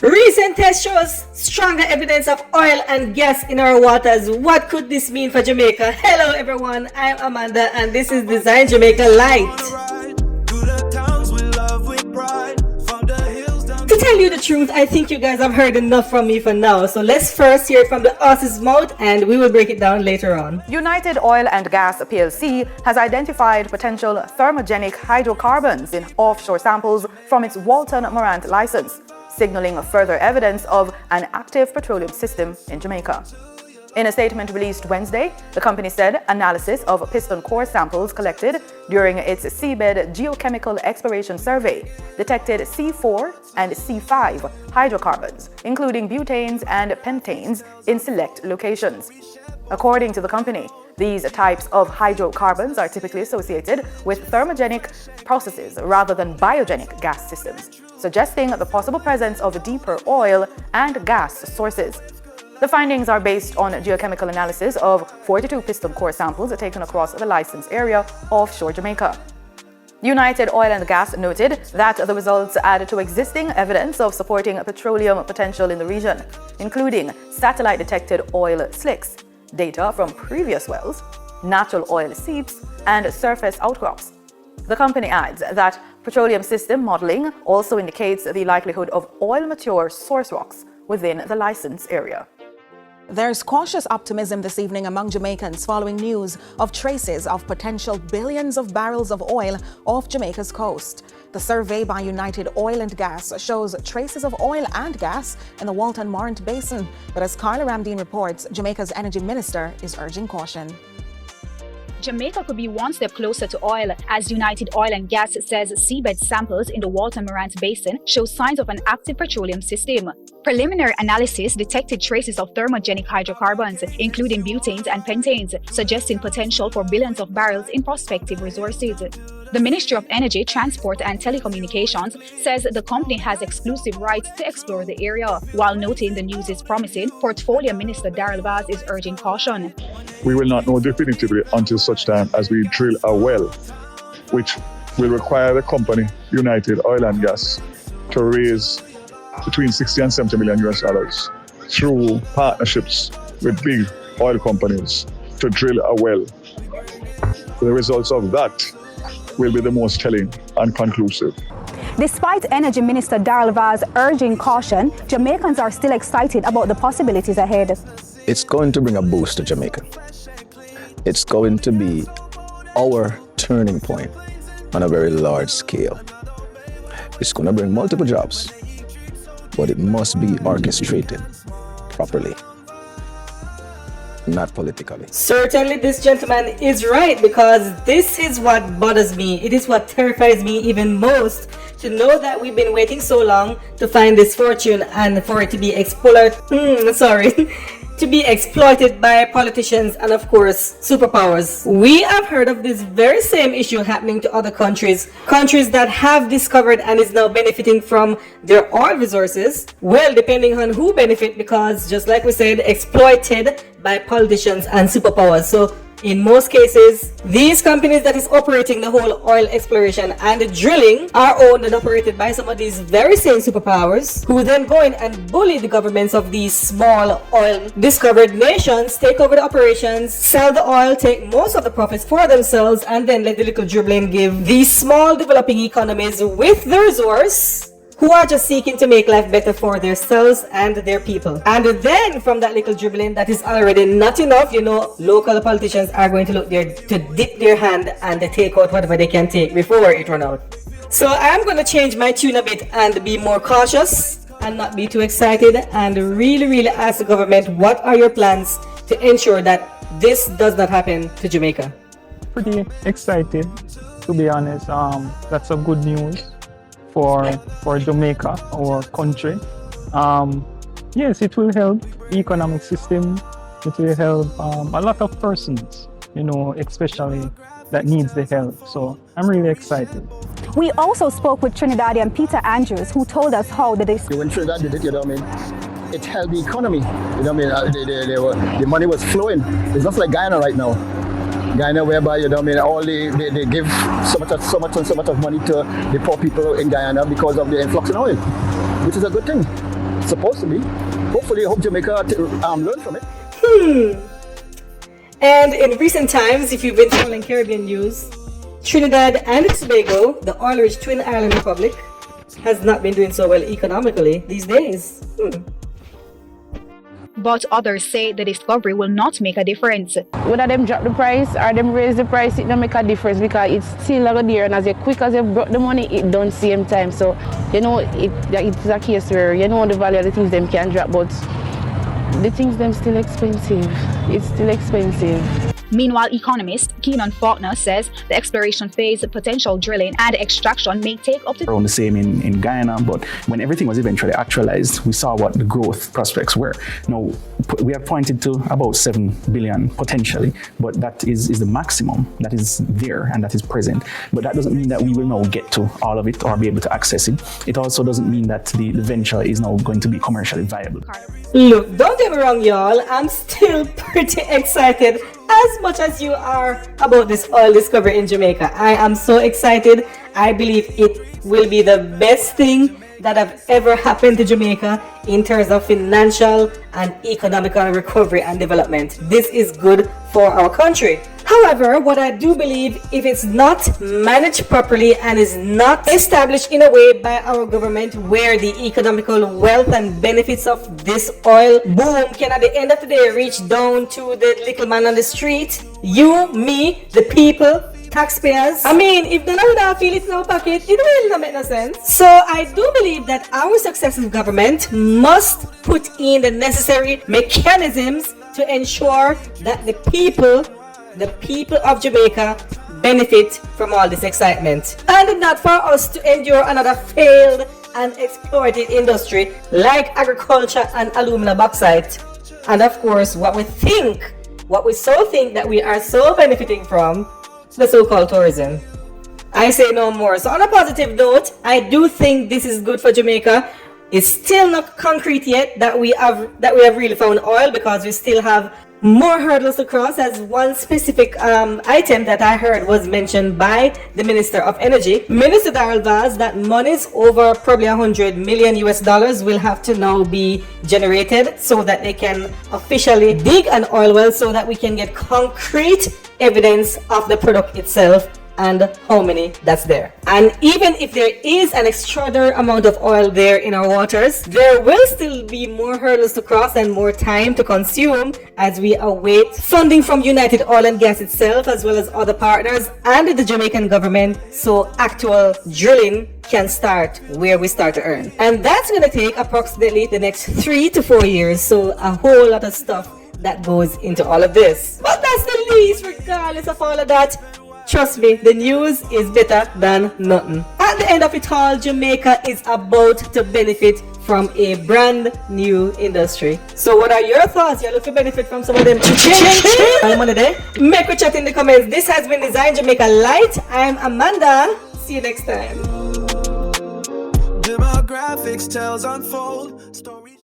Recent test shows stronger evidence of oil and gas in our waters. What could this mean for Jamaica? Hello everyone, I'm Amanda and this is Design Jamaica LITE. To tell you the truth, I think you guys have heard enough from me for now. So let's first hear it from the horse's mouth and we will break it down later on. United Oil and Gas PLC has identified potential thermogenic hydrocarbons in offshore samples from its Walton and Morant license, signaling further evidence of an active petroleum system in Jamaica. In a statement released Wednesday, the company said analysis of piston core samples collected during its seabed geochemical exploration survey detected C4 and C5 hydrocarbons, including butanes and pentanes, in select locations. According to the company, these types of hydrocarbons are typically associated with thermogenic processes rather than biogenic gas systems, suggesting the possible presence of deeper oil and gas sources. The findings are based on geochemical analysis of 42 piston core samples taken across the licensed area offshore Jamaica. United Oil and Gas noted that the results add to existing evidence of supporting petroleum potential in the region, including satellite-detected oil slicks, data from previous wells, natural oil seeps, and surface outcrops. The company adds that petroleum system modeling also indicates the likelihood of oil-mature source rocks within the license area. There's cautious optimism this evening among Jamaicans following news of traces of potential billions of barrels of oil off Jamaica's coast. The survey by United Oil and Gas shows traces of oil and gas in the Walton and Morant basin. But as Carla Ramdeen reports, Jamaica's Energy Minister is urging caution. Jamaica could be one step closer to oil, as United Oil and Gas says seabed samples in the Walton and Morant Basin show signs of an active petroleum system. Preliminary analysis detected traces of thermogenic hydrocarbons, including butanes and pentanes, suggesting potential for billions of barrels in prospective resources. The Ministry of Energy, Transport and Telecommunications says the company has exclusive rights to explore the area. While noting the news is promising, Portfolio Minister Daryl Vaz is urging caution. We will not know definitively until such time as we drill a well, which will require the company, United Oil and Gas, to raise between 60 and 70 million US dollars through partnerships with big oil companies to drill a well. The results of that will be the most telling and conclusive. Despite Energy Minister Daryl Vaz urging caution, Jamaicans are still excited about the possibilities ahead. It's going to bring a boost to Jamaica. It's going to be our turning point on a very large scale. It's going to bring multiple jobs, but it must be orchestrated properly, not politically. Certainly this gentleman is right, because this is what bothers me. It is what terrifies me even most, to know that we've been waiting so long to find this fortune and for it to be to be exploited by politicians and of course superpowers. We have heard of this very same issue happening to other countries that have discovered and is now benefiting from their oil resources. Well, depending on who benefit, because just like we said, exploited by politicians and superpowers. So in most cases, these companies that is operating the whole oil exploration and the drilling are owned and operated by some of these very same superpowers, who then go in and bully the governments of these small oil discovered nations, take over the operations, sell the oil, take most of the profits for themselves, and then let the little dribbling give these small developing economies with the resource, who are just seeking to make life better for themselves and their people. And then from that little dribbling that is already not enough, local politicians are going to look there to dip their hand and they take out whatever they can take before it runs out. So I'm going to change my tune a bit and be more cautious and not be too excited, and really ask the government, what are your plans to ensure that this does not happen to Jamaica? Pretty excited, to be honest. That's some good news for Jamaica, our country. Yes, it will help the economic system. It will help a lot of persons, especially that needs the help. So I'm really excited. We also spoke with Trinidadian Peter Andrews, who told us how the When Trinidad did it, it helped the economy. The money was flowing. It's not like Guyana right now. Guyana, whereby all they give so much of money to the poor people in Guyana because of the influx in oil, which is a good thing. supposed to be. Hopefully, I hope Jamaica learn from it. And in recent times, if you've been following Caribbean news, Trinidad and Tobago, the oil-rich twin island republic, has not been doing so well economically these days. But others say the discovery will not make a difference. Whether them drop the price or them raise the price, it don't make a difference because it's still over there, and as quick as you brought the money, it don't same time. So, you know, it's a case where, you know, the value of the things them can drop, but the things them still expensive. It's still expensive. Meanwhile, economist Keenan Faulkner says the exploration phase, potential drilling and extraction may take up to around the same in Guyana, but when everything was eventually actualized, we saw what the growth prospects were. Now, we have pointed to about 7 billion potentially, but that is the maximum that is there and that is present. But that doesn't mean that we will now get to all of it or be able to access it. It also doesn't mean that the venture is now going to be commercially viable. Look, don't get me wrong, y'all. I'm still pretty excited as much as you are about this oil discovery in Jamaica. I am so excited. I believe it will be the best thing that have ever happened to Jamaica in terms of financial and economical recovery and development. This is good for our country. However, what I do believe, if it's not managed properly and is not established in a way by our government where the economical wealth and benefits of this oil boom can at the end of the day reach down to the little man on the street, you, me, the people, taxpayers. I mean, if none of that feel it in our pocket, it will not make no sense. So I do believe that our successive government must put in the necessary mechanisms to ensure that the people of Jamaica benefit from all this excitement, and not for us to endure another failed and exploited industry like agriculture and alumina bauxite. And of course, what we so think that we are so benefiting from, the so-called tourism. I say no more. So on a positive note, I do think this is good for Jamaica. It's still not concrete yet that we have really found oil, because we still have more hurdles to cross, as one specific item that I heard was mentioned by the Minister of Energy, Minister Daryl Vaz, that monies over probably $100 million will have to now be generated so that they can officially dig an oil well, so that we can get concrete evidence of the product itself and how many that's there. And even if there is an extraordinary amount of oil there in our waters, there will still be more hurdles to cross and more time to consume as we await funding from United Oil and Gas itself, as well as other partners and the Jamaican government, so actual drilling can start where we start to earn. And that's going to take approximately the next 3 to 4 years, so a whole lot of stuff that goes into all of this. But that's the least. Regardless of all of that, trust me, the news is better than nothing. At the end of it all, Jamaica is about to benefit from a brand new industry. So what are your thoughts? You look to benefit from some of them money there? Make a chat in the comments. This has been Design Jamaica LITE. I'm Amanda. See you next time. Demographics tells unfold.